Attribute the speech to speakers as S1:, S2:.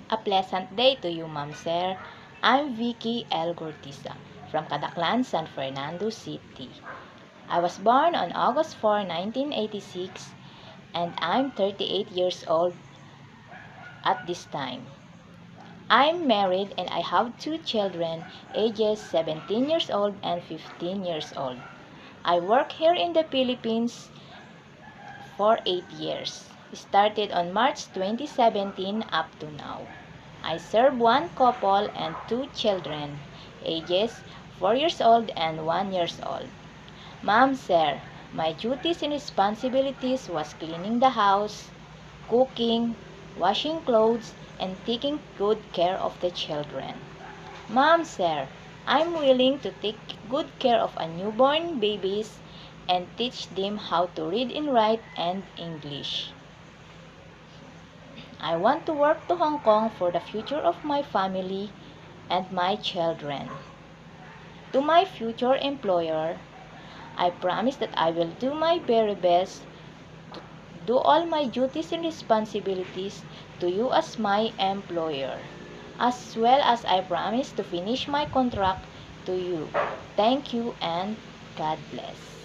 S1: A pleasant day to you, Ma'am Sir. I'm Vicky L. Gortiza from Cadaclan, San Fernando City. I was born on August 4, 1986, and I'm 38 years old at this time. I'm married and I have two children, ages 17 years old and 15 years old. I work here in the Philippines for 8 years. Started on March 2017 up to now. I serve one couple and two children, ages 4 years old and 1 years old. Ma'am, sir, my duties and responsibilities was cleaning the house, cooking, washing clothes, and taking good care of the children. Ma'am, sir, I'm willing to take good care of a newborn babies and teach them how to read and write and English. I want to work to Hong Kong for the future of my family and my children. To my future employer, I promise that I will do my very best to do all my duties and responsibilities to you as my employer, as well as I promise to finish my contract to you. Thank you and God bless.